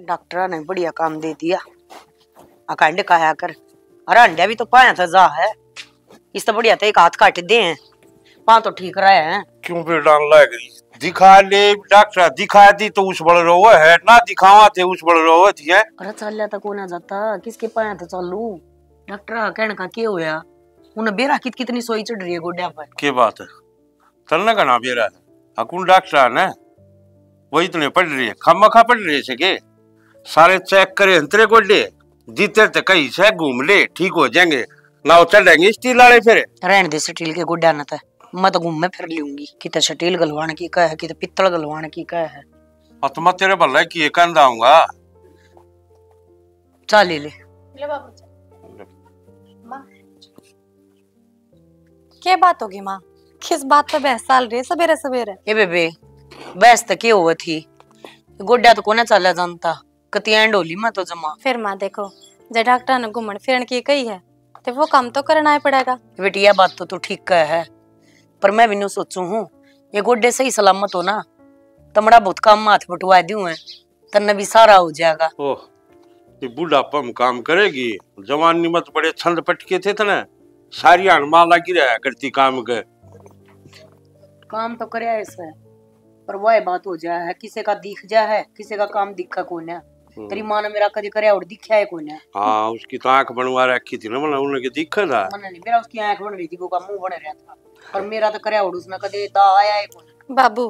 Doctor ने बढ़िया काम दे दिया। अकांड खाया कर। अरे अंडा भी तो पाया था जा है। इस तो बढ़िया था एक हाथ काट दे हैं। पां तो ठीक रहा है। क्यों फिर डाल लग रही दिखा ले डॉक्टर दिखा दी तो उस बड़ रहा है ना दिखावा थे उस बड़ रहा थी है। अरे चल तो कोना जाता किसके पाया था चालू। डॉक्टर कहने का क्या होया उन्हें बेरा कितनी सोई चढ़ रही है गोड्या पर। क्या बात है चलना का ना बेरा है अकुन डॉक्टर है वही तो नहीं पढ़ रही है खम्मा पढ़ रही है के सारे चेक करे अंतरे गोड्डे जीते तो कहीं से घूम ले ठीक हो जाएंगे ना चढ़ेंगे स्टील वाले फिर रहने दे स्टील के गोड्या ना था मैं तो घूम में फिर लूंगी किते स्टील गलवाने की कह है किते पित्तल गलवाने की कह है। तो मैं तेरे भला की एक आऊंगा चल ले बाबू माँ क्या बात होगी माँ किस बात पे बहस चल रही है सवेरे सवेरे। ए बेबे बहस तो क्या हुआ थी गोड्या तो कोने चला जानता कतियां डोली में तो जमा। फिर माँ देखो जब डॉक्टर ने घूमन फिरन की कही है तो वो काम तो करना ही पड़ेगा। बेटी यह बात तो तू ठीक कह है पर मैं भी नु सोचू हूँ ये गोड्डे सही सलामत हो ना तमड़ा बहुत काम हाथ बटवा दूं है तन्ने भी सारा हो जाएगा। ओह ये बुढ़ापा में काम करेगी जवानी में तो बड़े छंद पटके थे ना सारी हनुमान लगी रहा करती काम के काम तो करे ऐसे पर वह बात हो जाए है किसी का दिख जाए है किसी का काम दिखा कौन है। तेरी माँ ने मेरा कभी करे और दिखा है कौन है। हाँ उसकी तो आंख बनवा रखी थी ना मतलब उन्हें दिखा था मैंने नहीं मेरा उसकी आंख बन रही थी वो का मुंह बन रहा था पर मेरा तो करे और उसने कभी दा आया है कौन। बाबू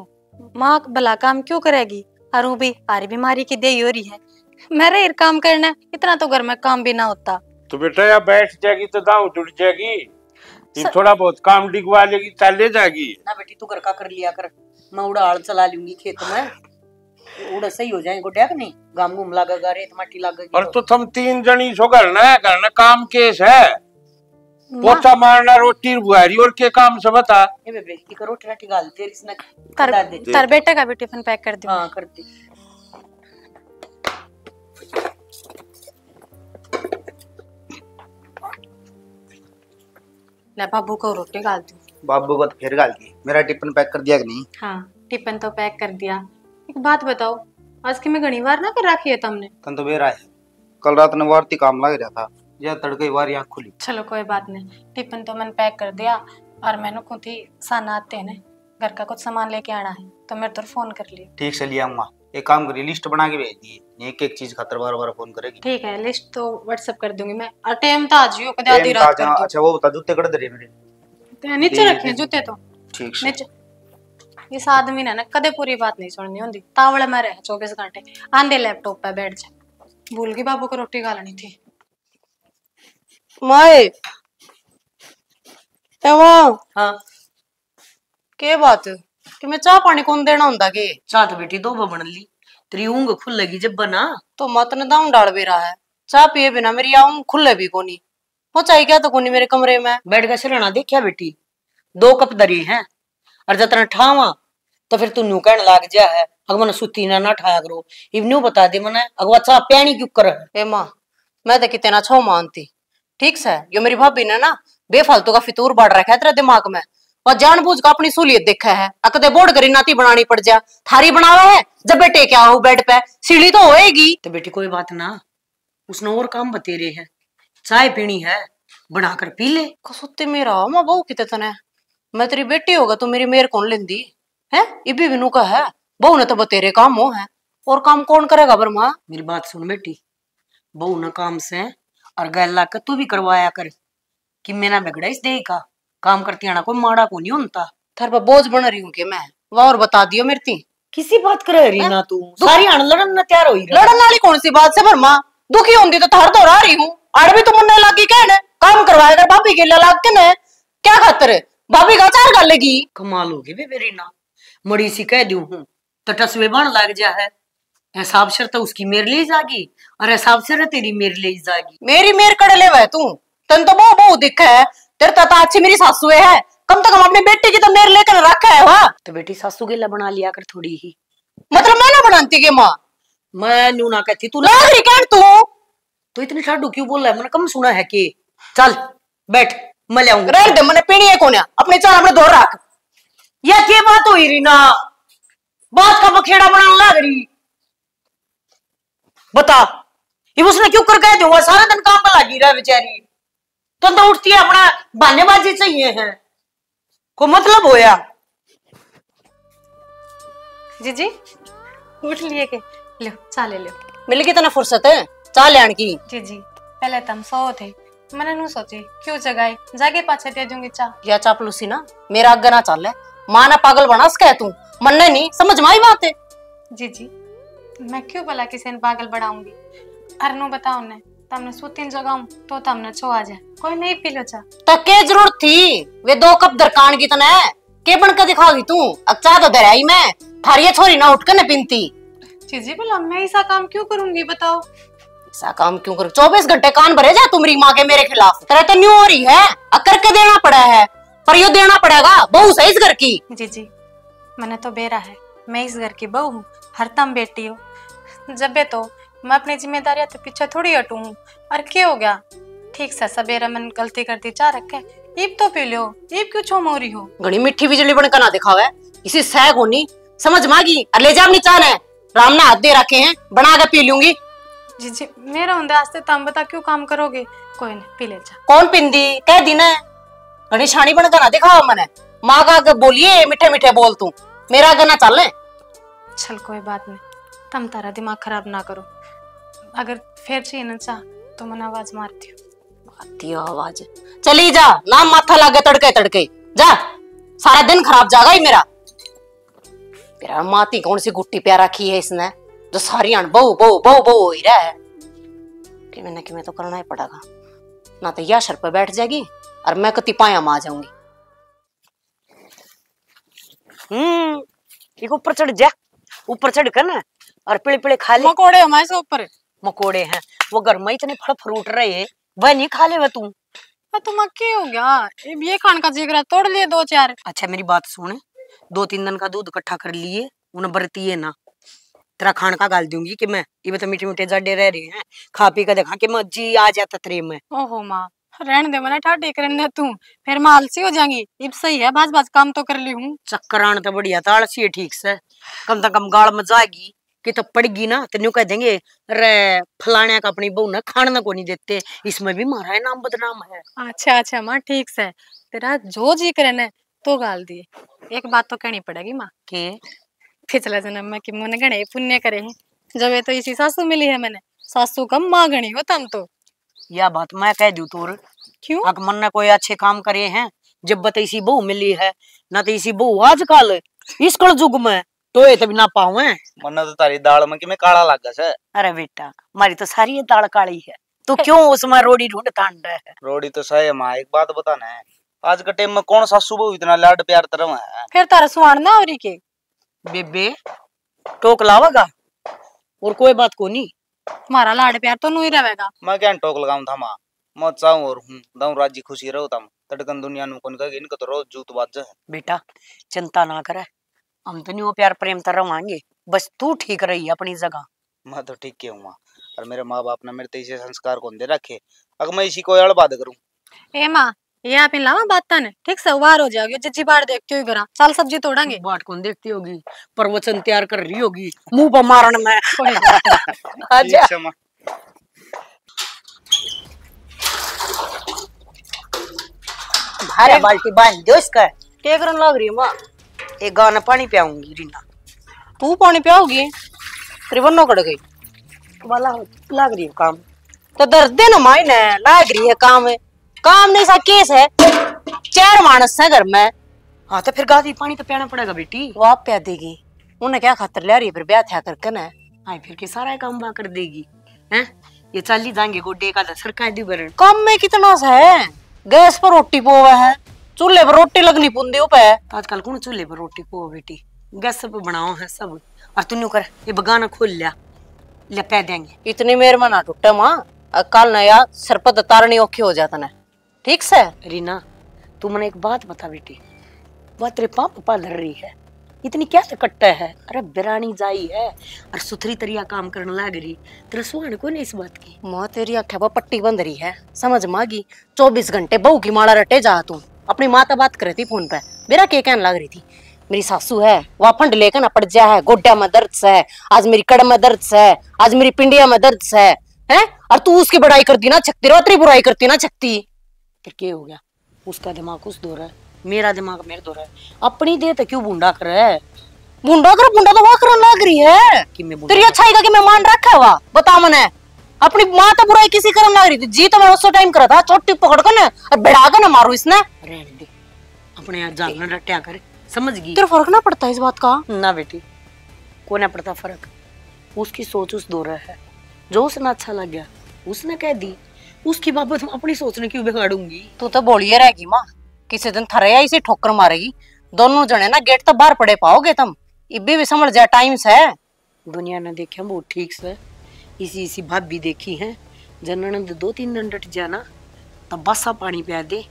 माँ भला काम क्यों करेगी अरू भी सारी बीमारी की देरी हो रही है मेरे काम करना इतना तो घर में काम भी ना होता। तो बेटा यार बैठ जाएगी तो दांव जुड़ जाएगी थोड़ा बहुत काम डिगवा लेगी चल ले जाएगी ना बेटी तू घर का कर लिया कर मैं उड़ा हल चला लूंगी खेत में उड़ा सही हो जाएंगे गोड्या नहीं गाम घूम लागेगा रेत माटी लागेगी। और तो तुम तीन जनी सो करना काम केस है पोछा मारना रोटी बुआरी और के काम से बता। ए बेबे की करो रोटी गाल दे इसने तार बेटे का भी टिफिन पैक कर दे। हां कर दे। ले बाबू को रोटी गाल दू। बाबू को तो फिर गाल दी मेरा टिफिन पैक कर दिया कि नहीं। हाँ टिफिन तो पैक कर दिया। एक बात बताओ आज की मैं घनी बार ना कर रखी है तुमने तन तो बेरा है कल रात ने वारती काम लग रहा था या तड़के वार आँख खुली। चलो कोई बात नहीं टिफिन तो मैंने पैक कर दिया और मैंने खुद ही साना आते हैं घर का कुछ सामान लेके आना है तो मेरे तो फोन कर लिया। ठीक से लिया आऊंगा एक काम करिए लिस्ट बना के भेज दिए एक एक चीज खातर बार बार फोन करेगी। ठीक है लिस्ट तो व्हाट्सएप कर दूंगी मैं और टाइम तो आज ही कदे आधी रात कर दो। अच्छा वो बता जूते कड़ दे रहे मेरे तो नीचे रखे जूते तो ठीक से नीचे। इस आदमी ने ना कदे पूरी बात नहीं सुननी होती तावड़े में रहे 24 घंटे आंधे लैपटॉप पे बैठ जा। भूल गई बाबू को रोटी गालनी थी। माए हाँ के बात कि मैं चाह पानी कौन देना होंदा के चाह तो बेटी दो बन ली तेरी ऊँग खुलेगी जब बना तो मत न दाऊं डाल भी रहा है चाह पिए बिना मेरी ऊँग खुले भी कोनी वो चाहिए क्या तो कोनी मेरे कमरे में बैठ का सिरना देखिया बेटी 2 कप दरी है और जतना ठावा तो फिर तू न्यू कहने लाग जा है अगर मैंने सुती ना ठाया करो इवन्यू बता दे मैंने अगवा चाह प्यानी क्यों कर। ए माँ मैं तो कितना छो मानती ठीक से यो मेरी भाभी ने ना बेफालतू का फितूर बढ़ रखा है तेरे दिमाग में और जानबूझ का अपनी सहूलियत देखा है अकदे बोर्ड करी नाती बनानी पड़ जा थारी बनावा है जब बेटे क्या हो बेड पे सीढ़ी तो होएगी। तो बेटी कोई बात ना उसने और काम बतेरे है चाय पीनी है बनाकर पी ले कसुत्ते मेरा माँ बहू किते तने मैं तेरी बेटी होगा तो मेरी मेर कौन लेंदी है इबी बिनू का है बहू ने तो बतेरे काम हो है और काम कौन करेगा बर्मा। मेरी बात सुन बेटी बहू न काम से और गैला का तू भी करवाया कर कि मेरा बिगड़ा इस दे का काम करती आना कोई माड़ा को नहीं होता थार पर बोझ बन रही हूँ कि मैं वह और बता दियो मेरे ती किसी बात कर रही ना तू सारी अण लड़न न तैयार हुई लड़न वाली कौन सी बात से भरमा दुखी होंगी तो थार दोहरा रही हूँ आड़ भी तुम मुन्ने लागी कहने काम करवाया कर भाभी के लाग के ने क्या खातर भाभी का चार गाल लेगी कमाल होगी बे मेरी ना मड़ी सी कह दूं हूँ तो टसवे बन लग जा है हिसाब से तो उसकी मेरे लिए जागी और हिसाब से तेरी मेरे लिए जागी मेरी मेर कड़ ले वह तू तन तो बहु दिखा है तेरे तो अच्छी मेरी सासू है कम से कम अपनी बेटी की तो मेरे लेकर रखा है वहाँ तो बेटी सासू के लिए बना लिया कर थोड़ी ही मतलब मैं ना बनाती के माँ मैं नू ना कहती तू लाग रही कह तू तो इतनी ठाडू क्यों बोल रहा है मैंने कम सुना है कि चल बैठ मैं ले आऊंगा रह दे मैंने पीनी है कौन अपने चार अपने दौर रख यह क्या बात हुई रीना बात का बखेड़ा बनाने लग रही बता ये उसने क्यों कर कह दूंगा, सारा दिन काम पर लगी रहा बेचारी। तो उठती है अपना बहानेबाजी चाहिए है, को मतलब होया। जीजी उठ लिए के लो चाय ले लो। मिल गई तना फुर्सत है चाय लेने की। जीजी पहले तुम सो थे, मैंने नू सोची क्यों जगाए, जाके पाछे दे दूंगी चा। या चापलूसी ना मेरा आगे ना चल, मां ना पागल बना सके तू, मनने नहीं समझ में आई बात है। जीजी मैं क्यों भला किसी ने पागल बढ़ाऊंगी, अरनू बताओ ने तमने सूतीन जगाऊं तो तमने छो आ जाए, कोई नहीं पी लो चा। तो के जरूरत थी वे 2 कप दरकान की तने के बन के दिखागी तू, अब चाह तो दराई मैं थारी छोरी ना उठ के न पिनती। जीजी भला मैं ऐसा काम क्यों करूंगी बताओ। ऐसा काम क्यों करूं, 24 घंटे कान भरे जा तुम्हारी माँ के मेरे खिलाफ, तेरा तो न्यू हो रही है, अकर के देना पड़ा है, पर यो देना पड़ेगा बहू सही इस घर की। जीजी मैंने तो बेरा है, मैं इस घर की बहू हूँ, हर तम बेटी हो, जब बे तो मैं अपनी जिम्मेदारियां तो पीछे थोड़ी हटू हूँ। और क्या हो गया, ठीक से सवेरे मैंने गलती कर दी, चाह रखे ईब तो पी लो, ईब क्यों छो मोरी हो। घड़ी मिट्टी बिजली बन कर ना दिखावे, इसी सह होनी समझ मांगी और ले जा अपनी चाह है, राम ने हाथ दे रखे हैं बना के पी लूंगी। जीजी मेरा होंदे आस्ते तम बता क्यों काम करोगे, कोई नहीं पी ले जा। कौन पिंदी कह दी ना, घड़ी छानी बन कर ना दिखावा मने, माँ का आगे बोलिए मीठे मीठे बोल तू, मेरा आगे ना चल। चल कोई बात नहीं, तम तारा दिमाग खराब ना करो, अगर फिर चाहिए ना चाह तो मैंने आवाज मारती हूँ। आवाज चली जा, नाम माथा लागे तड़के तड़के जा, सारा दिन खराब जागा ही मेरा। तेरा माती कौन सी गुट्टी प्यार रखी है इसने, जो सारी अण बहु बहु बहु बहु हो ही रहा है। कि मैंने तो करना ही पड़ेगा, ना तो यह शर पे बैठ जाएगी और मैं कति पाया में आ जाऊंगी। एक ऊपर चढ़ जा, ऊपर चढ़ कर ना और पिले पिले खा ले। मकोड़े हमारे से ऊपर मकोड़े हैं वो घर में इतने फल फ्रूट रहे हैं, वह नहीं खा ले वह तू। तुम क्या हो गया, ये खान का जिगरा तोड़ लिए 2-4। अच्छा मेरी बात सुन, 2-3 दिन का दूध इकट्ठा कर लिए, उन्हें बरती है ना, तेरा खान का गाल दूंगी कि मैं ये तो मीठे मीठे जाडे रह रहे हैं, खा पी कर देखा कि मैं जी आ जाता तेरे में। ओहो माँ रहने दे, मैंने ठाटे करने तू फिर मैं आलसी हो जाएंगी, इब सही है बाज बाज काम तो कर ली हूँ। चक्कर आने तो बढ़िया था, आलसी है ठीक से, कम से कम गाल में जाएगी कि तो पड़गी ना तो न्यू कह देंगे रे फलाने का अपनी बहू ना खाना को नहीं देते, इसमें भी मारा है नाम बदनाम है। अच्छा अच्छा माँ ठीक से, तेरा जो जी करे न तो गाल दिए। एक बात तो कहनी पड़ेगी माँ के पिछला जन्म में कि मन गणे पुण्य करे हैं, जब ये तो इसी सासू मिली है मैंने, सासू कम माँ गणी हो तम तो। यह बात मैं कह दू तोर, क्यों अगर मन ने कोई अच्छे काम करे हैं, जब बता इसी बहू मिली है ना तो इसी बहू आजकल इस कल युग में तो ये तभी ना पाऊं। मन्ना तो तारी दाल में कि मैं काला लगा से। अरे बेटा मारी तो सारी ये दाल काली है, तू क्यों उसमें रोड़ी ढूंढता है। रोड़ी तो सही है माँ, एक बात बताना है, आज के टाइम में कौन सासू बहू इतना लाड प्यार तरह है। फिर तारा सुहान ना और के बेबे टोक लावेगा और कोई बात को नहीं, हमारा लाड प्यार तो नहीं रहेगा। मैं क्या टोक लगाऊं था माँ, मैं चाहूं और हूँ दाऊं राजी खुशी रहो तम, तड़कन दुनिया नु कौन कहे इनका तो रोज जूत बाज है। बेटा चिंता ना करे, हम तो नहीं वो प्यार प्रेम तर रवांगे, बस तू ठीक रही अपनी जगह। मैं तो ठीक क्यों माँ, और मेरे माँ बाप ने मेरे तैसे संस्कार कौन दे रखे, अगर मैं इसी को अड़ बात करूं। ए माँ ये आप इन लावा बात तन ठीक से वार हो जाओगे, जज्जी बाढ़ देखते हो घर चल सब्जी तोड़ांगे। बाट कौन देखती होगी, प्रवचन तैयार कर रही होगी मुंह पर मारन में। आजा भारे बाल्टी बांध दो इसका, क्या करन लग रही है माँ। एक गाना पानी पियाऊंगी रीना। तू पानी पियाओगी, त्रिवन्नो कड़ गई वाला लग रही है काम, तो दर्द दे ना माई ने लग रही है काम है, काम नहीं सा केस है, 4 मानस है घर में। हाँ तो फिर गादी पानी तो पियाना पड़ेगा बेटी, वो आप पिया देगी, उन्हें क्या खातर ले रही है फिर ब्याह था करके ना, आई फिर के सारा काम बा कर देगी हैं। ये चाली जाएंगे गोडे का सरकार दी बरन काम में कितना सा है, गैस पर रोटी पोवा है, चूल्हे पर रोटी लगनी पुंदे पे, आजकल कौन चूल्हे पर रोटी पोवा बेटी, गैस पे बनाओ है सब। और तू कर ये बगाना खोल लिया ले पै देंगे, इतनी मेर में ना टूटे माँ, कल नया सरपत तारनी औखे हो जाता ना। ठीक से रीना तू मैंने एक बात बता बेटी, वह तेरे पाप पालर रही है, इतनी क्या कट्टा है, अरे बिरानी जाई है और सुथरी तरिया काम करने लग रही, तेरा सुहान को नहीं इस बात की। माँ तेरी आख्या पर पट्टी बंद रही है, समझ मागी 24 घंटे बहू की माला रटे जा तू, अपनी माता बात कर रही थी फोन पे, मेरा क्या कहने लग रही थी मेरी सासू है वह फंड लेकर ना पड़ जा है, गोड्डा में दर्द है, आज मेरी कड़ में दर्द है, आज मेरी पिंडिया में दर्द है, हैं? और तू उसकी बड़ाई करती ना छकती, रोतरी बुराई करती ना छकती। फिर क्या हो गया? उसका दिमाग उस दो रहा है, मेरा दिमाग मेरे दो रहा है। अपनी दे तो क्यों बूंदा कर रहा है? बूंदा तो वह करने लग रही है कि मैं तेरी अच्छाई का कि मैं मान रखा हुआ, बता मने। अपनी माँ तो बुराई किसी करने लग रही थी, जी तो मैं उस टाइम करा था, चोटी पकड़ कर ना और बढ़ा कर ना मारो इसने। रहने दे, अपने यार जाल न रट्या करे, समझ गई? तेरा फर्क ना पड़ता इस बात का? ना बेटी, को ना पड़ता फर्क। उसकी सोच उस दो रहा है, जो उसने अच्छा लग गया उसने कह दी, उसकी बाबत अपनी सोचने क्यों बिगाड़ूंगी? तू तो बोलिए रहेगी माँ, किसी दिन थरे इसे ठोकर मारेगी। दोनों जने ना गेट तक बाहर पड़े पाओगे तुम। इब्बी भी समझ जा, टाइम से दुनिया ने देखे बहुत ठीक से, इसी भाभी देखी है, जनन 2-3 दिन डट जाना तब बसा पानी पिया दे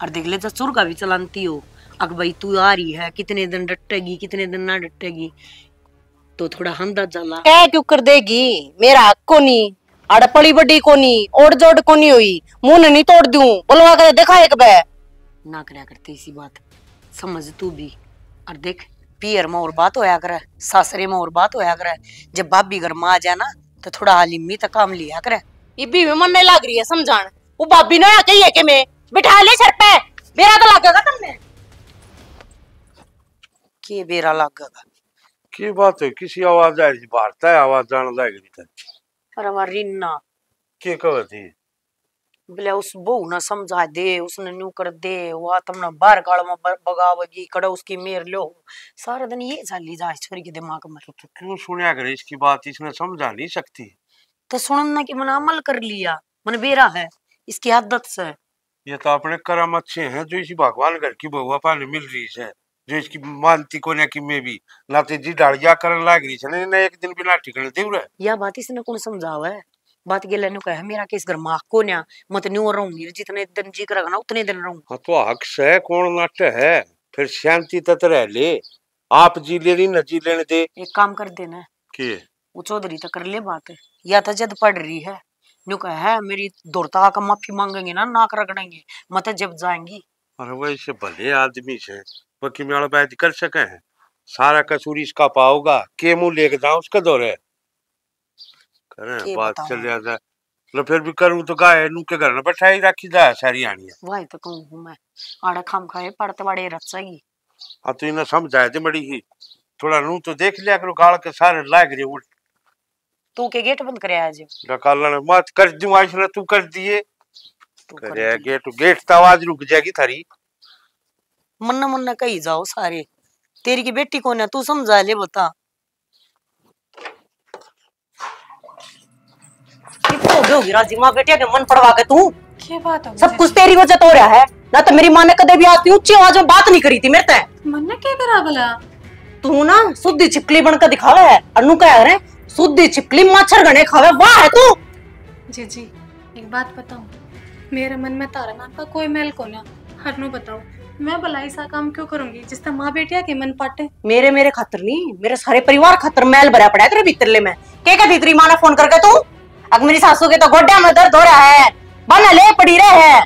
और देख ले चुरगा भी चलाती हो। अग भाई तू आ रही है, कितने दिन डटेगी कितने दिन ना डटेगी, तो थोड़ा हमदा जाला क्या क्यों कर देगी? मेरा हक को नहीं, अड़पड़ी बड़ी को नहीं, ओढ़ जोड़ को नहीं हुई, मुंह नहीं तोड़ दूं, बोलवा कर देखा एक बे ना करया करते इसी बात, समझ तू भी। और देख पियर में और बात होया करे, सासरे में और बात होया करे, जब भाभी घर में आ जाए ना तो थोड़ा हालिमी तक काम लिया करे। इब्बी में मन नहीं लग रही है समझान, वो भाभी ने कही है कि मैं बिठा ले सर पे, बेरा तो लगेगा तुमने। के बेरा लगेगा? की बात है? किसी आवाज आ रही भारता है, आवाज जान लग रही था। अरे हमारी रीना के कहती बोले उस बहू ना समझा दे, उसने न्यू कर दे, वो तुमने बाहर काल में बगावगी, कड़ो उसकी मेर लो, सारा दिन ये चाली जा छोरी के दिमाग में। तो क्यों सुनिया करे इसकी बात? इसने समझा नहीं सकती तो सुनना कि मैंने अमल कर लिया, मन बेरा है इसकी आदत से। ये तो अपने कर्म अच्छे हैं जो इसी भगवान घर की बहुआ पाने मिल रही है, जो इसकी मानती को ना कि मैं भी नाते जी डालिया करन लाग रही है ना, एक दिन बिना ठिकाने दे रहा है। यह बात इसने कौन समझावा है? बात गेले नु कहे मेरा किस घर मां को ना मत न्यू रहूंगी, जितने दिन जी करेगा ना उतने दिन रहूं। हाँ तो हक से कौन नाट है, फिर शांति तक रह ले, आप जी ले रही न जी लेने दे। एक काम कर देना के वो चौधरी तो कर ले बात, या तो जद पड़ रही है न्यू कहे है मेरी दौड़ता का माफी मांगेंगे ना, नाक रगड़ेंगे मत जब जाएंगी। अरे वैसे भले आदमी से बाकी मेरा बात कर सके हैं, सारा कसूर इसका पाओगा के मुंह लेके जाऊं उसका दौरे करे बात चल जाता। लो फिर भी करूं तो गाय नू के घर में बैठाई रखी जाए सारी आनी है। वही तो कहूं हूं मैं, आड़ा खाम खाए पड़ते बड़े रचेगी। हाँ तो इन्हें समझाए थे बड़ी ही, थोड़ा नू तो देख लिया करो, गाल के सारे लाग रहे उल्ट। तू के गेट बंद करे आज? काला ने मत कर दूं आज ना, तू कर दिए करे गेट तो आवाज रुक जाएगी थारी। मन्ना मन्ना कही जाओ सारे, तेरी की बेटी कौन है तू समझा ले बता। होगी राजी माँ बेटिया के मन पड़वा के तू, क्या बात हो? सब कुछ तेरी वजह तो हो रहा है ना, तो मेरी माँ ने कदे भी आती ऊंची आवाज में बात नहीं करी थी मेरे से। मन ने क्या करा भला? तू ना शुद्ध छिपकली बनकर दिखावे है, अनु कह रहे शुद्ध छिपकली मच्छर गने खावे, वाह है तू। जी एक बात बताऊं, मेरे मन में तारा नाम का कोई मैल को ना, हरनू बताओ मैं भला ऐसा काम क्यों करूंगी जिससे माँ बेटिया के मन पाटे? मेरे खातर नहीं, मेरे सारे परिवार खातर मैल भरा पड़ा है तेरे भीतरले में। क्या कहती तेरी माँ ने फोन करके तू? अब मेरी सासू के तो गोड्डा में दर्द हो रहा है, बना ले पड़ी रहे है।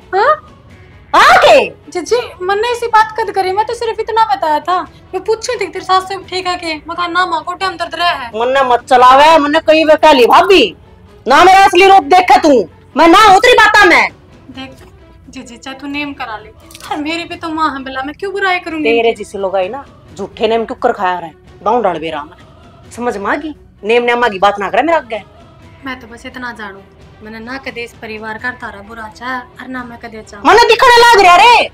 हाँ के जी मैंने ऐसी बात कद करी, मैं तो सिर्फ इतना बताया था, मैं पूछी थी तेरी सास से ठीक है के, मैं कहा ना माँ गोड्डा में दर्द रहा है। मन्ने मत चलावे, मन्ने कई वे कह ली भाभी ना मेरा असली रूप देखे तू, मैं ना उतरी बाता में देख। जी चाहे तू नेम करा ले, और मेरी भी तो माँ है भला, मैं क्यों बुराई करूंगी? तेरे जिसे लोग आई ना झूठे नेम क्यों कर खाया रहे, दाऊं डाल बेरा में समझ मागी, नेम ने मागी बात ना करे मेरा आगे। मैं तो बस इतना जानू, मैंने ना कदे इस परिवार का तारा बुरा चाह और ना मैं कदे चाह। मने दिखने लग रहा रे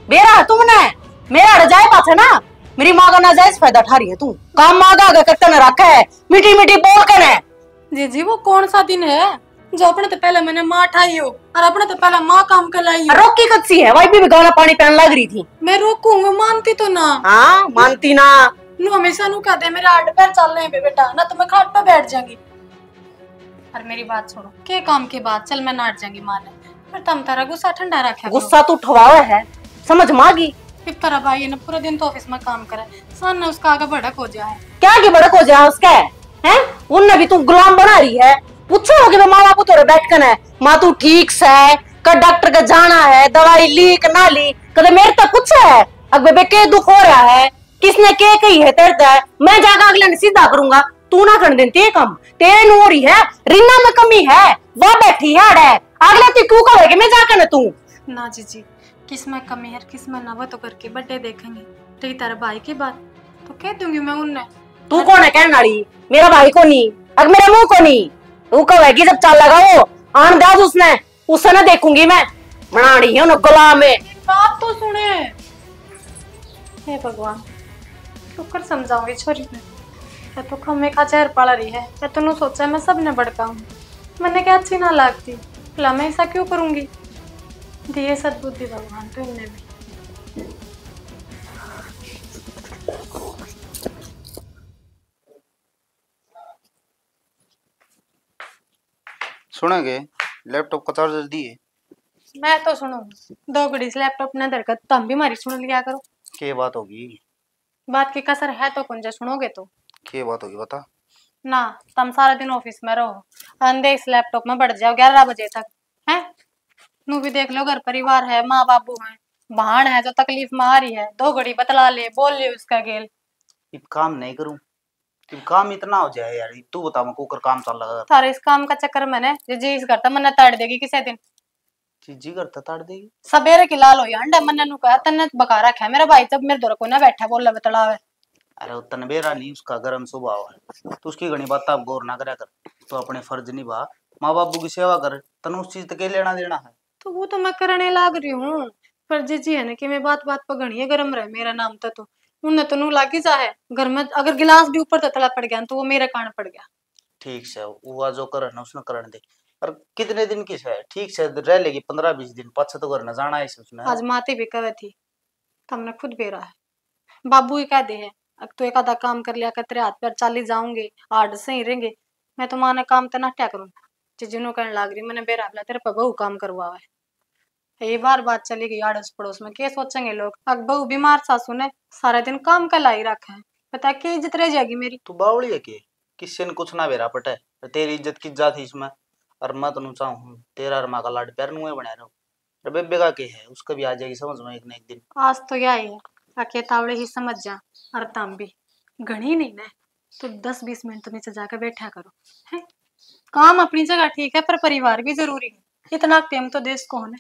बेरा तुमने, मेरा हट जाए बात है ना, मेरी माँ का नाजायज फायदा उठा रही है तू, काम मांगा आगे कट्टन रखा है, मीठी मीठी बोल के ने। जी वो कौन सा दिन है जो अपने तो पहले मैंने माँ उठाई हो और अपने तो पहले माँ काम कर लाई हो। रोकी कद सी है, वही भी गाना पानी पहन लग रही थी। मैं रोकूं, मैं मानती तो ना। हाँ मानती ना, नू हमेशा नू कहते मेरे हाथ पैर चल रहे हैं बेटा, ना तो मैं खाट पे बैठ जाऊंगी। और मेरी बात सुनो, के काम के बाद चल मैं नाट जाऊंगी माँ ने, फिर तुम तारा गुस्सा ठंडा रखा। गुस्सा तू ठवावा है समझ मागी। फिर तारा भाई ने पूरा दिन तो ऑफिस में काम करे, सन ने उसका आगे भड़क हो जाए। क्या आगे भड़क हो जाए उसका है? उनने भी तू गुलाम बना रही है, पूछो होगी माँ बाप तो बैठ कर है, माँ तू ठीक से है, कद डॉक्टर का जाना है, दवाई ली कि ना ली, कदे मेरे तक पूछा है अग बेबे के दुख हो रहा है, किसने के कही है तेरे है, मैं जाकर अगले ने सीधा करूंगा। तू ना कर देती काम तेरे नु हो रही है, रीना में कमी है, वो बैठी है अड़े अगले तू क्यों कहेगी मैं जाकर न तू। ना जीजी, किस में कमी है किस में ना, वो तो करके बड़े देखेंगे। तेरी तारा भाई की बात तो कह दूंगी मैं उन्हें। तू कौन है कहने वाली? मेरा भाई को नहीं अगर मेरा मुंह को नहीं। तू कहेगी जब चाल लगा वो आन दाद उसने ना देखूंगी मैं बना रही है गुलाम में। बात तो सुने। हे भगवान शुक्र समझाऊंगी छोरी ने। मैं तो खम्मे का चेहर पड़ रही है। मैं तो नु सोचा मैं सबने भड़का हूँ, मैंने क्या अच्छी ना लगती भला मैं ऐसा क्यों करूंगी। दिए सद्बुद्धि भगवान तो इनने भी। सुनेंगे लैपटॉप का चार्जर दिए। मैं तो सुनो दो घड़ी से लैपटॉप न धरकर तुम भी हमारी सुन लिया करो। क्या बात होगी? बात की कसर है तो कुंजा सुनोगे तो। क्या बात होगी बता। ना तुम सारा दिन ऑफिस में रहो, अंधे इस लैपटॉप में बढ़ जाओ 11 बजे तक है। नू भी देख लो घर परिवार है, माँ बाबू है, बहन है जो तकलीफ में आ रही है, दो घड़ी बतला ले बोल ले उसका गेल। इब काम नहीं करूं, इब काम इतना हो जाए यार। तू बता मैं कुकर काम चल लगा सारे इस काम का चक्कर मैंने जी इस करता मन्ने ताड़ देगी किसी दिन। जी करता ताड़ देगी। सवेरे की लाल हो अंडा मन्ने नु कहा तन्ने बका रखा है मेरा भाई, जब मेरे दौर को ना बैठा बोल बतलावे। अरे उतन बेरा नहीं, उसका गर्म स्वभाव है। तू उसकी घनी बात आप गौर ना करा कर। तो अपने फर्ज निभा, माँ बाबू की सेवा कर, तन उस चीज तक लेना देना है। तो वो तो मैं करने लाग रही हूँ, पर जी है ना कि मैं बात बात पर घनी गर्म रहे मेरा नाम तो उन्हें तो नू लागी जा है घर में। अगर गिलास भी ऊपर ततला पड़ गया तो वो मेरे कान पड़ गया। ठीक से वो जो कर ना उसने करने दे। और कितने दिन की है? ठीक से रह लेगी 15-20 दिन, पाछा तो घर न जाना है उसने। आज माते भी कहे थी तुमने खुद बेरा है, बाबू ही कह दे है अब तो एक आधा काम कर लिया कर तेरे हाथ पैर चाली जाऊंगे आड़ से ही रहेंगे। मैं तो माने काम तो नाट्या करूँ जिन्हों कहने लाग रही मैंने बेरा तेरे पर बहू काम करवावा है। ये बार बात चली गई आड़ोस पड़ोस में, क्या सोचेंगे लोग। अब बहू बीमार सासू ने सारा दिन काम का लाई रखा है, पता क्या इज्जत रह जाएगी मेरी। तू बावली है के किसी ने कुछ ना बेरा पटे, तेरी इज्जत की जाती इसमें। और मैं तनु चाहूँ तेरा और माँ का लाड प्यार नुए बना रहो। बेबे का के है उसका भी आ जाएगी समझ में एक न एक दिन। आज तो क्या ही है आके तावड़े ही समझ जा। और तम भी घनी नहीं ना तो 10-20 मिनट तो नीचे जाकर बैठा करो है। काम अपनी जगह ठीक है पर परिवार भी जरूरी है, इतना प्रेम तो देश को होने।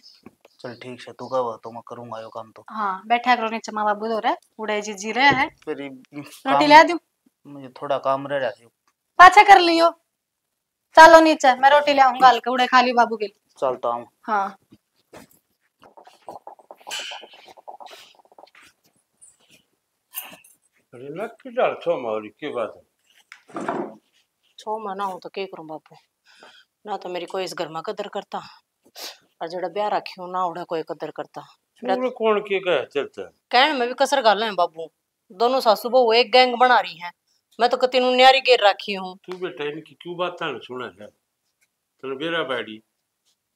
चल ठीक है तू कह तो मैं करूंगा यो काम तो। हाँ बैठा करो नीचे, माँ बाबू दो रहे उड़े जी रहे है। रोटी ले दूं? मुझे थोड़ा काम रह रहा है। पाछा कर लियो, चलो नीचे मैं रोटी ले आऊंगा हल्के उड़े खा लियो बाबू के लिए। चलता हूँ। हाँ छो मारी की बात है? छो मना हूं तो क्या करूं बापू, ना तो मेरी कोई इस घर में कदर करता और जड़ा ब्याह रखी हूं ना उड़ा कोई कदर करता। कौन के कह चलता कहने में भी कसर गाल है बाबू। दोनों सासू बहू एक गैंग बना रही हैं, मैं तो कती न्यारी घेर रखी हूँ। तू बेटा इनकी क्यों बात सुना है? तेरे बेरा बैठी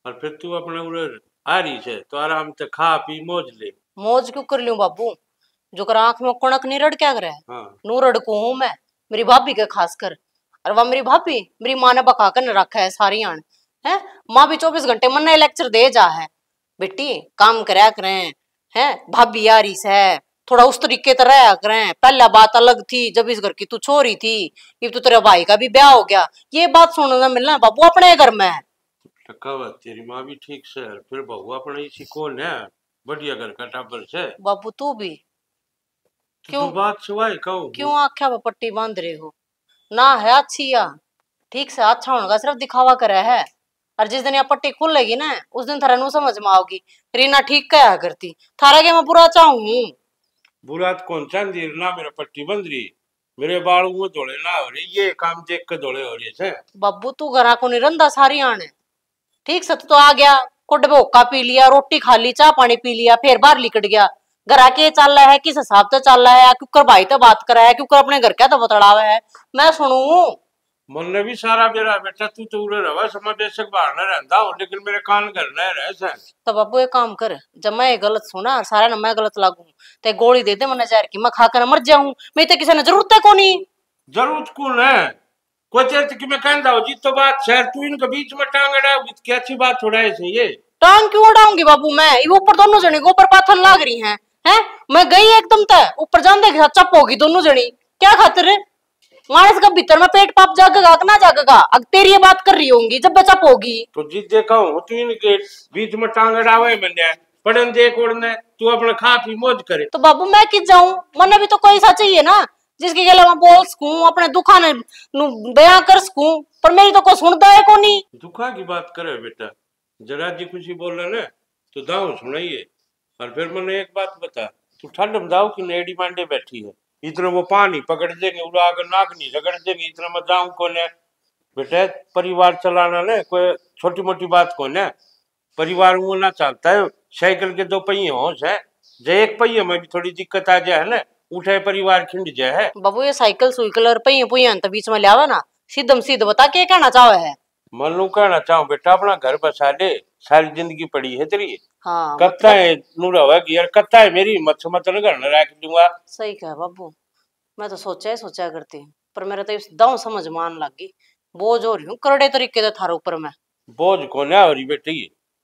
और फिर तू अपने उड़े आ रही है तो आराम से खा पी मौज ले। मौज क्यों कर लूं बाबू, जो कर आंख में कणक नहीं रड़ क्या करे। हाँ। नू रड़को हूँ मैं मेरी भाभी के खास कर। और वह मेरी भाभी मेरी माँ ने बका कर न रखा है सारी आन है। माँ भी 24 घंटे मन लेक्चर दे जा है बेटी काम करया करें है, भाभी यारी से थोड़ा उस तरीके से रहा करें। पहला बात अलग थी जब इस घर की तू छोरी थी, ये तो तेरे भाई का भी ब्याह हो गया, ये बात सुनने ना मिलना बाबू अपने घर में। तेरी माँ भी ठीक से फिर बहू अपने इसी कौन है बढ़िया घर का टाबर से। बाबू तू भी क्यों बात सुवाई कहूँ क्यों आख्या वो पट्टी बांध रहे हो ना है अच्छी या ठीक से अच्छा होने का सिर्फ दिखावा करे है। और जिस दिन यह पट्टी खुलेगी ना उस दिन थारा नु समझ में आओगी रीना ठीक क्या करती। थारा के मैं बुरा चाहूँ बुरा कौन चांदी ना मेरा पट्टी बंद रही, मेरे बाल वो धोले ना हो रही, ये काम देख के धोले हो रही है। बब्बू तू घरा को नहीं रंदा सारी आने ठीक से तो आ गया कुट भोका पी लिया रोटी खा ली चाह पानी पी लिया फिर बाहर लिकट गया। घरा के चल रहा है किस हिसाब से चल रहा है, क्योंकि भाई तो बात करा है क्योंकि अपने घर क्या तो बतड़ावा है मैं सुनू। मन ने भी सारा मेरा बेटा तू तो उड़े रहा समझ बेशक बाहर न रहता हो लेकिन मेरे कान घर न रह सन। तो बाबू एक काम कर जब मैं गलत सुना सारा ना मैं गलत लागू ते गोली दे दे मन जहर की मैं खाकर मर जाऊं। मैं तो किसी ने जरूरत है कोनी। जरूरत कौन है कोई चेत कि मैं कहता हूँ जी तो बात शहर तू इनके बीच में टांग अड़ाओगी क्या अच्छी बात थोड़ा है ये। टांग क्यों उड़ाऊंगी बाबू मैं, ये ऊपर दोनों जने के ऊपर पाथर लाग रही हैं है? मैं गई एकदम तय ऊपर जान दे चप होगी दोनों जनी। क्या खातिर मानस का भीतर में पेट पाप जागेगा कि ना जागेगा? अब तेरी ये बात कर रही होंगी जब चप होगी तो जिद देखा हूँ तू इनके बीच में टांग अड़ावे मैंने पढ़न दे कोड़ने तू अपना खा पी मौज करे। तो बाबू मैं किस जाऊं? मन भी तो कोई सा चाहिए ना जिसके गले मैं बोल सकूं अपने दुखा ने बयां कर सकूं, पर मेरी तो कोई सुनता है को नहीं। दुखा की बात करे बेटा, जरा जी खुशी बोल रहा ना तो दाऊ सुनाइए। और फिर मैंने एक बात बता, तू ठंड में दाऊ की नेड़ी मांडे बैठी है, इतना वो पानी पकड़ देंगे उड़ा कर नाक नहीं रगड़ देंगे, इतना मैं जाऊं कौन है बेटा? परिवार चलाना ना कोई छोटी मोटी बात कौन है? परिवार वो ना चलता है, साइकिल के दो पहिए होश है, जो एक पहिए में भी थोड़ी दिक्कत आ जाए ना उठे परिवार खिंड जाए है। बाबू ये साइकिल सुइकल और पहिए पुइया तो बीच में लियावा ना, सीधम सीध बता के कहना चाहे है? मनु कहना चाहूं बेटा अपना घर बसा ले, सारी जिंदगी पड़ी है तेरी। हाँ कत्ता है नूरा होगी यार, कत्ता है मेरी मत न करना रख दूंगा। सही कहा बाबू, मैं तो सोचा करती हूँ पर मेरा तो इस दांव समझ मान लग गई, बोझ हो रही हूँ करड़े तरीके से थारे ऊपर मैं। बोझ कौन है हो रही बेटी?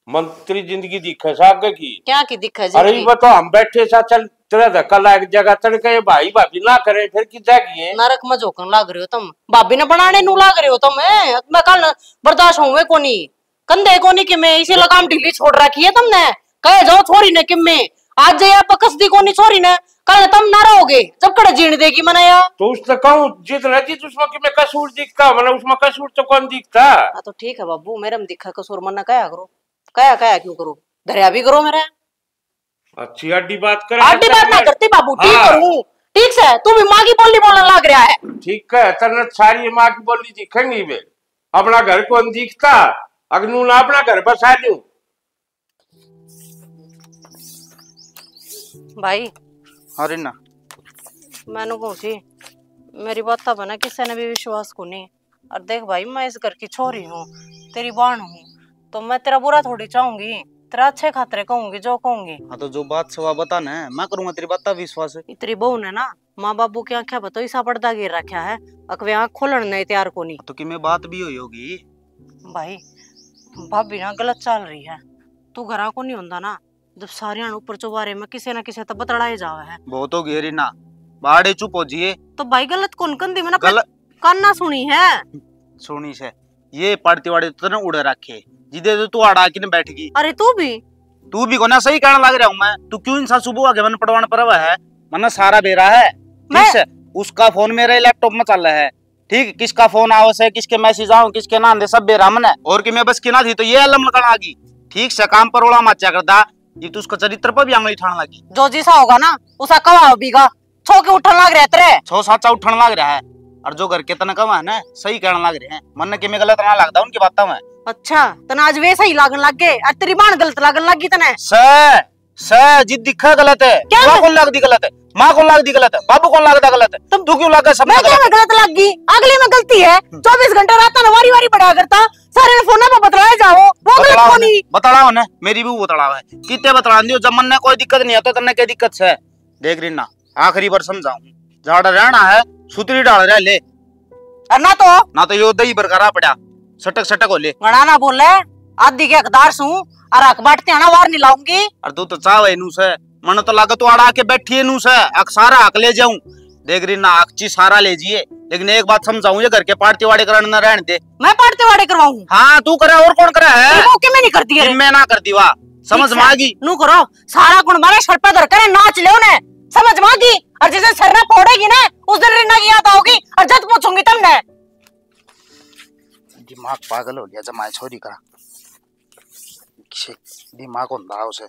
मंत्री जिंदगी दिखे साग की क्या की दिखा अरे ये बताओ हम बैठे सा चल तेरा धक्का लाग जगह तड़के भाई भाभी ना करे फिर की जागी नरक में झोंकन लाग रहे हो तुम, भाभी ने बनाने नू लाग रहे हो तुम। मैं कल बर्दाश्त होवे कोनी कंधे कोनी कि मैं इसी लगाम ढीली छोड़ रखी है तुमने, कहे जाओ छोरी ने कि मैं आज जाए पकस दी कोनी छोरी ने, कल तुम ना रहोगे जब कड़े जीण देगी मना यार। तो उसने कहूं जितना जीत उसमें कि मैं कसूर दिखता मतलब उसमें कसूर तो कौन दिखता? तो ठीक है बाबू मेरे में दिखा कसूर मना कया करो, कया क्यों करो, दरिया भी करो मेरे। अच्छी अड्डी बात कर, अड्डी बात ना करती बाबू, ठीक करूं ठीक से, तू भी माँ की बोली बोलने लग रहा है। ठीक है तरन सारी माँ की बोली दिखेंगी वे, अपना घर कौन दिखता? अगनू ना अपना घर बसा दूं भाई। अरे ना मैंने कहूँ थी मेरी बात बना किसी ने भी विश्वास को नहीं, और देख भाई मैं इस घर की छोरी हूँ तेरी बाण हूँ, तो मैं तेरा बुरा थोड़ी चाहूंगी, तेरा अच्छे खातरे कहूंगी जो कहूंगी। हाँ तो जो बात सवा बता ना मैं करूंगा तेरी बात विश्वास है। तेरी बहू ने ना माँ बाबू की आंखें बताओ इसा पर्दा गिर रखा है, अकवे आंख खोलन नहीं तैयार को नहीं। तो कि मैं बात भी हुई होगी भाई भाभी ना गलत चल रही है, तू घरा को नहीं होता ना जब सारे ऊपर चौबारे में किसी ना किसी तो बतड़ाए जावे है। बहुत हो गई ना बाड़े चुप हो जिए। तो भाई गलत कौन कंदी में ना कान ना सुनी है, सुनी से ये पड़ती वाड़े तो ना उड़े रखे जिदे तो तू अड़ा के बैठ गई। अरे तू भी को ना सही कहने लग रहा हूँ मैं, तू क्यों इंसान सुबह आगे मन पड़वाना परवा है, मन सारा बेरा है ठीक से, उसका फोन मेरे लैपटॉप में चल रहा है ठीक, किसका फोन आवस है किसके मैसेज आओ किसके नाम दे सब बेरा मन है, और कि मैं बस की ना थी तो ये अलम लगन आ गई ठीक से, काम पर ओला मचा करता ये तो उसका चरित्र पर भी आंगली ठान लगी। जो जैसा होगा ना उसा कवा बीगा छो के उठन लग रहा तेरे, छो साचा उठन लग रहा है, और जो घर के तना कवा है ना सही कहने लग रहे हैं, मन के में गलत ना लगता उनकी बातों में। अच्छा तना आज वैसा ही लागन लग गए, आज तेरी बाण गलत लागन लगी तने जिद दिखा गलत है, क्या कौन लग दी गलत है, माँ कौन लग दी गलत है, बाबू कौन लगता गलत है, तुम तू क्यों लगा सब गलत लग गई, अगले में गलती है 24 घंटे रात में वारी वारी बढ़ा करता सारे फोन पे बतलाए जाओ वो गलत कोनी बतलाओ ना, मेरी भी वो बतलाओ है कितने बतला दियो, जब मन ने कोई दिक्कत नहीं आता तन्ने क्या दिक्कत है, देख रही ना आखिरी बार समझाऊं झाड़ रहना है सुतरी डाल रहा ले, ना तो यो दही बरकरार पड़ा सटक सटक हो ले गणा ना बोले आदि के हकदार सू और हक बांटते आना वार नहीं लाऊंगी, और तू तो चाहे नू से मन तो लागत तू अड़ा के बैठी है नू से अक सारा हक ले जाऊं, देख रही ना अक्ची सारा ले जिए, लेकिन एक बात समझाऊं ये घर के पार्टी वाड़े करने न रहने दे। मैं पार्टी वाड़े करवाऊं? हाँ तू करे और कौन करे है, मैं नहीं करती है, मैं ना करती वाह समझ मागी नू करो सारा गुण मारे सर पे धर कर नाच ले उन्हें समझ मागी, और जिसे सर ना फोड़ेगी ना उस दिन रिन्ना की याद आओगी और जब पूछूंगी तुमने। दिमाग पागल हो गया जमाए छोरी का, दिमाग होता उसे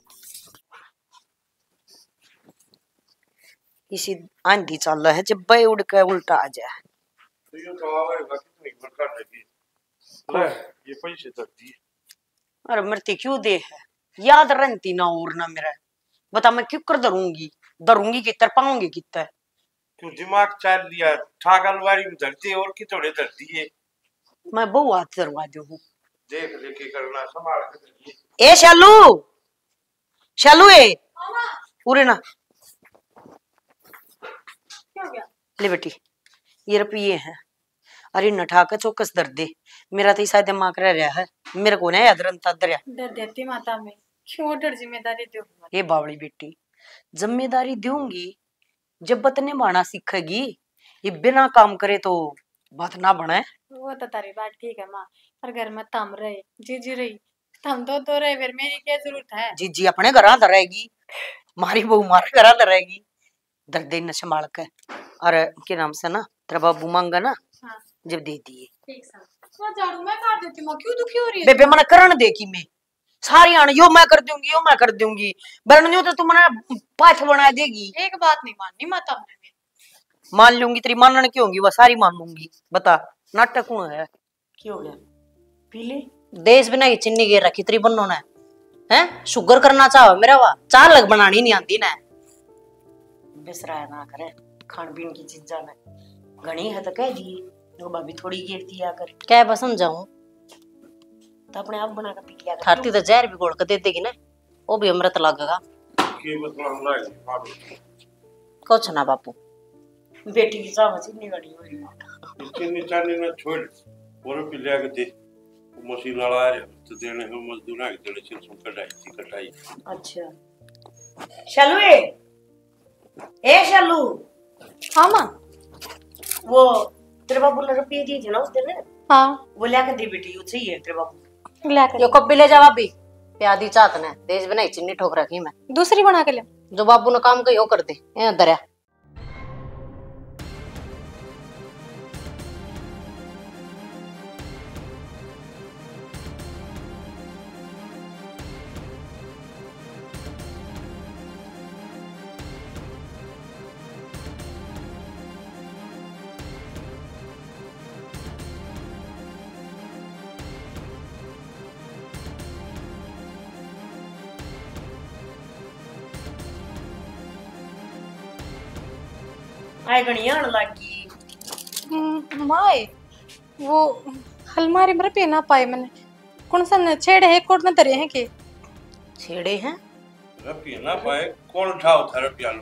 इसी आंधी चल रहा है जब बे उड़ के उल्टा आ जाए तो ये तो आवेगा कितनी बरकत लगी ले ये पैसे तक दी। अरे मरती क्यों दे है याद रहती ना और ना मेरा, बता मैं क्यों कर डरूंगी कितर पाऊंगी कितर, क्यों दिमाग चाल लिया ठाकलवारी में धरती और की थोड़े धरती है, मैं बहु हाथ दरवा दू देख लेके करना संभाल के। ए शालू ए पूरे ना क्या हो गया? ले बेटी ये रुपये हैं, अरे नठा के चौकस दर्द दे, मेरा तो शायद दिमाग रह रहा है, मेरे को ना याद रंता दरिया डर देती माता में क्यों डर जिम्मेदारी दो। ये बावड़ी बेटी जिम्मेदारी दूंगी जब बतने बाना सीखेगी। ये बिना काम करे तो बात ना बने। वो तो तारी बात ठीक है माँ, पर घर में तम रहे जीजी रही, तम तो रहे, फिर मेरी क्या जरूरत है। जीजी अपने घर आ रहेगी, मारी बहू मारे घर आ रहेगी। दर्द न संभाल के। और के नाम से ना तेरा बाबू मांगा ना, हाँ। जब दे दिए। ठीक है, मैं झाड़ू मैं काट देती हूँ, क्यों दुखी हो रही है? बेबे मना करण देगी मैं सारी आने यो मैं कर दूंगी, यो मैं कर दूंगी। बरनियो तो तुम मना पाथ बना देगी। एक बात नहीं माननी माता हमने। मान लूंगी, तेरी मानने की होंगी, वह सारी मान लूंगी। बता नाटक कौन है? क्या हो गया? पीले देश बिना ही चिन्नी गिर रखी तेरी बन्नों ने, हैं? शुगर करना चाहो मेरा वा चार लग बनानी नहीं आती ना। बिसराया ना करे खान पीन की चीजा में घनी है तो कह दी, तो भाभी थोड़ी गिरती आकर क्या बस समझाऊं तो अपने आप बना कर पी लिया। खाती तो जहर भी घोल कर दे देगी ना, वो भी अमृत लगेगा। कुछ ना बापू, बेटी की चावल नहीं गड़ी हो रही। चीनी चानी ना छोड़ और पी लिया के दे मशीन वाला है तो देने हम मजदूर आ के देने से कटाई। अच्छा शालू ए शालू। हाँ माँ। वो तेरे बाबू ने रुपये दिए थे ना उस दिन। हाँ वो ला के दे बेटी, वो चाहिए तेरे बाबू लाकर। यो कब भी ले जा भाभी, प्यादी चाहत ने देश बनाई चिन्नी ठोक रखी मैं। दूसरी बना के ले, जो बाबू ने काम कही वो कर दे दरिया। आए गणिया लागी माए वो अलमारी में रुपये ना पाए मैंने, कौन सा न छेड़े है कोट में धरे हैं के छेड़े हैं? रुपये ना पाए कौन उठाओ था रुपया?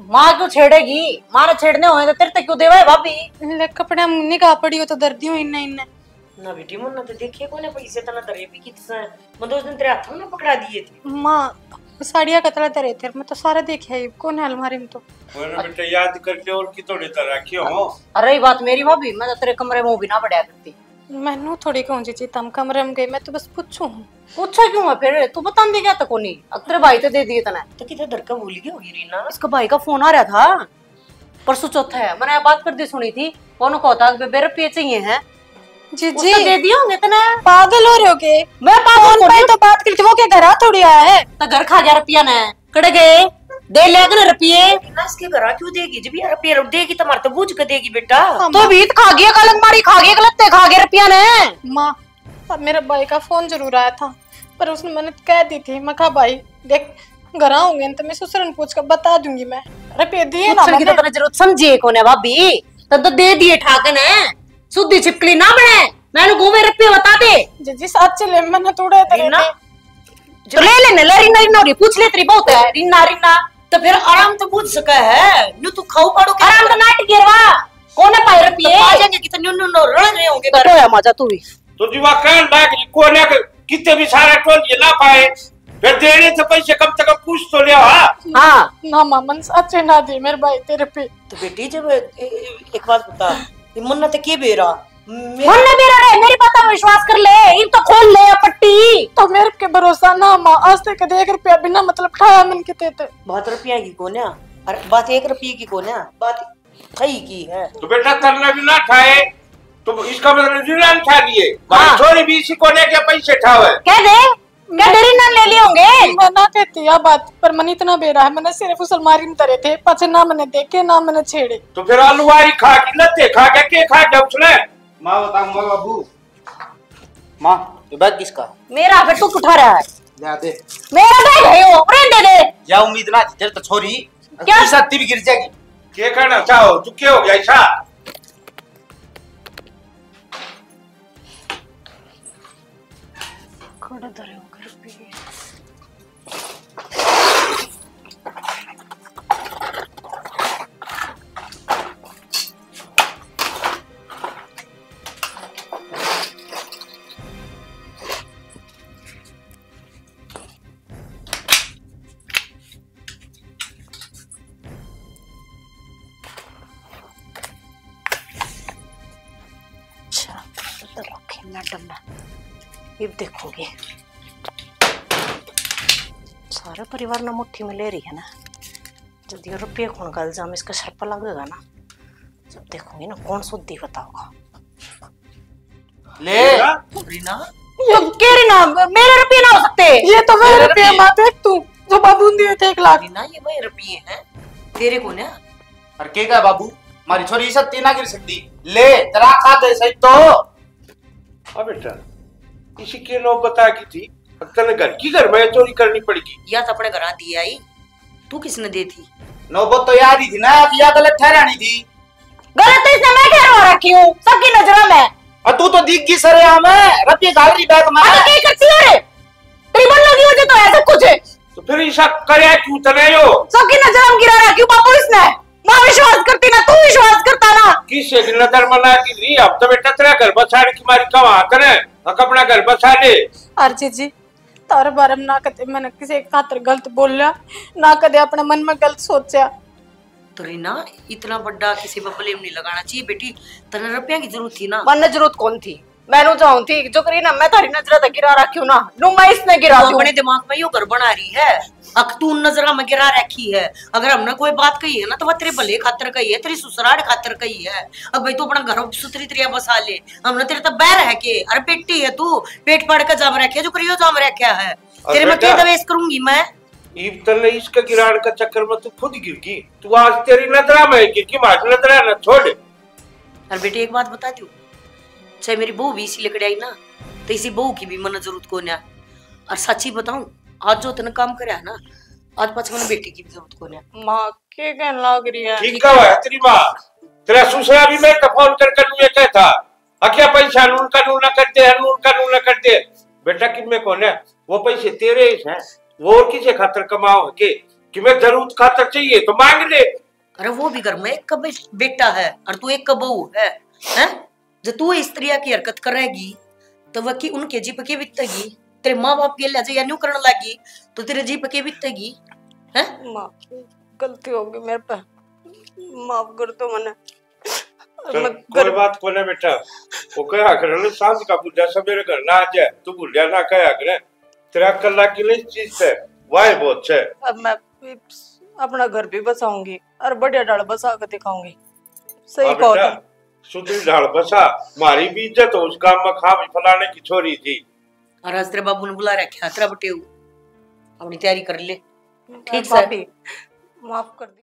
माँ क्यों छेड़ेगी? माँ छेड़ने हुए तो तेरे तक क्यों देवा है भाभी? ले कपड़े मुन्नी का पड़ी हो तो दर्दी हूँ इन्ने इन्ने ना बेटी मुन्ना तो देखिए कोने पैसे तना धरे भी कितने मैं तो उस दिन तेरे हाथों में पकड़ा दिए थे। माँ साड़ियाँ कतरा धरे थे, मैं तो सारा देखे है, कौन है अलमारी में तो। कोने बेटा याद करके और की तोड़े तरह क्यों हो? अरे बात मेरी भाभी, मैं तो तेरे कमरे में भी ना पड़ा करती। मैनू थोड़ी कहूँ जी तम कमरे में गई, मैं तो बस पूछू हूँ। पूछा क्यों है फिर? तू बता दे क्या तक नहीं? अब तेरे भाई तो दे दिए तना तो किधर धड़का भूल गई होगी रीना। इसका भाई का फोन आ रहा था परसों चौथा है, मैंने बात कर दी सुनी थी। कौन कहता बेबे रुपये चाहिए हैं जी जी दे दिया होंगे तना। पागल हो रहे हो के? मैं पागल पे तो बात करके वो क्या घर थोड़ी आया है? तो घर खा गया रुपया ने कड़े गए दे लेगा ना रुपये। इसके घर क्यों देगी? जब ये रुपये देगी तुम्हारे तो बूझ के देगी बेटा। तो भीत खा गया कल मारी खा गया गलते खा गया रुपया ने। माँ अब मेरे भाई का फोन जरूर आया था, पर उसने मैंने कह दी थी, मैं कहा भाई देख घर आऊंगे तो मैं ससुर ने पूछ कर बता दूंगी। मैं रुपये दिए ना मैंने तो जरूरत समझिए कौन है भाभी, तो दे दिए ठाकन है सुधी छिपकली ना बने। मैंने घूमे रुपये बता दे जी साथ चले मैंने थोड़ा तो ले लेने ले रीना रीना पूछ ले तेरी बहुत है रीना रीना तो फिर आराम तो पूछ सका है। न्यू तू खाऊ पाड़ो आराम तो नाट गिरवा कौन है पाए रुपये आ जाएंगे कि तो न्यू न्यू रड़ रहे होंगे तो है मजा तू भी तो जीवा कहन लाग कोने कितने भी सारे टोल ये ना पाए फिर देने से पैसे कम से कम पूछ तो ले। हाँ ना मामन सच ना दे मेरे भाई तेरे पे। तो बेटी जब एक बात बता मुन्ना तो के बेरा मुन्ना बेरा रे मेरी बात पर विश्वास कर ले इन तो खोल ले पट्टी तो मेरे के भरोसा ना मां आज तक 1 रुपया बिना मतलब खाया मन के ते बात रुपया की कोन्या। अरे बात 1 रुपये की कोन्या बात सही की है। तो बेटा तरना भी ना खाए तो इसका मतलब रीना खा लिए छोरी भी इसी कोने के पैसे ठावे कह दे क्या देरी ना ले लिए होंगे। मैं ना कहती यह बात पर मन इतना बेरा है, मैंने सिर्फ उस अलमारी में धरे थे पचे ना मैंने देखे ना मैंने छेड़े। तो फिर आलूवारी खा के लते खा के खा के उसने माँ बताऊंगा बाबू। माँ तो बैग किसका? मेरा फिर तू उठा रहा है ले दे मेरा बैग है वो दे दे या उम्मीद ना तेरे तो छोरी क्या साथी भी गिर जाएगी। क्या करना चाहो तू क्या हो गया ऐसा? खोड़ा धरे होकर रुपये सिस्टम में ये देखोगे सारे परिवार ना मुट्ठी में ले रही है ना, जब ये रुपये खून का इल्जाम इसका सर पर लगेगा ना, जब देखोगे ना कौन शुद्धि बताओगा। ले रीना ये कह रही ना मेरे रुपये ना हो सकते, ये तो मेरे रुपये माँ देख तू जो बाबू दिए थे 1 लाख। रीना ये मेरे रुपये हैं तेरे को ना। अरे के का बाबू मारी छोरी सत्ती ना गिर सकती, ले तेरा खा दे सही तो। हाँ बेटा इसी के लोग बता की थी तने घर की घर में चोरी करनी पड़ेगी। या तो अपने घर दी आई, तू किसने दी थी? नौबत तो याद ही थी ना, या गलत ठहरानी थी। गलत तो इसने मैं ठहरा रखी हूँ सबकी नजरों में। और तू तो दिख गई सरे हमें रुपये गाल रही बैग में। अरे क्या करती है रे? तेरी बन लगी मुझे तो ऐसा कुछ है। तो फिर ऐसा करे क्यों तने यो? सबकी नजर में गिरा रखी हूँ बापू इसने। मैं विश्वास करती ना, तू विश्वास करता ना। किसे की नजर मना की नहीं, अब तो बेटा तेरा घर बसाने की मारी कमा करे, अपना घर बसा ले। अर्जी जी तारे बारे में ना कदे मैंने किसी खातर गलत बोलिया, ना कदे अपने मन में गलत सोचा। तो रीना इतना बड़ा किसी पर ब्लेम नहीं लगाना चाहिए बेटी, तने रुपया की जरूरत थी ना। मन जरूरत कौन थी? मैंने चाहूं थी जो करी ना, मैं तारी नजर तक गिरा रखी हूं ना, नु मैं इसने गिरा दी। अपने दिमाग में यो घर बना रही है, अक तू नजर में गिरा रखी है। अगर हमने कोई बात कही है ना तो वह तेरे भले खातर कही है, तेरी ससुराल खातर कही है। अब भाई तू अपना घर सुथरी तरिया बसा ले, हमने तेरे तब बैर है के। अरे बेटी है तू, पेट फाड़ कर जाम रखे जो करियो जाम रखा है तेरे में क्या दवेश करूंगी मैं। ईब तने इसका गिराण का चक्कर में तू खुद गिर गई, तू आज तेरी नजरा में गिर की मार नजरा ना छोड़। अरे बेटी एक बात बता दू, चाहे मेरी बहू भी इसी लकड़ी आई ना तो इसी बहू की भी मन जरूरत को ना। और सच्ची बताऊं आज जो तने काम करे है ना, आज पाछ मन बेटी की भी जरूरत को ना। माँ के कहने लग रही है? ठीक है तेरी माँ, तेरा ससुरा भी मैं फोन कर मुझे कहता अक्या पैसा नून का नून ना करते हैं, नून का नून ना करते। बेटा कि मैं कौन है, वो पैसे तेरे हैं, वो और किसे खातर कमाओ के कि मैं जरूरत खातर चाहिए तो मांग ले। अरे वो भी घर में एक कब बेटा है और तू एक कब बहू है, हैं? जब तू इस तरह की हरकत करेगी तो वह की उनके जीप के बीतेगी, तेरे माँ बाप के लिए या न्यू करने लगी तो तेरे जीप के बीतेगी। हैं? माँ गलती हो गई मेरे पे, माफ कर दो मैंने। कोई बात को ना बेटा, वो कहा करे सांझ का बुढ़ा सवेरे घर ना आ जाए, तू बुढ़ा ना कहा करे तेरा कल्ला की नहीं चीज है वाह बहुत है। अब मैं अपना घर भी बसाऊंगी और बढ़िया डाल बसा कर दिखाऊंगी। सही कहो तुम। सुधरी ढाल बसा, मारी भी इज्जत हो उस काम में खा फलाने की छोरी थी। और आज तेरे बाबू ने बुला रखा तेरा बटेऊ, अपनी तैयारी कर ले। ठीक है माफ कर दी।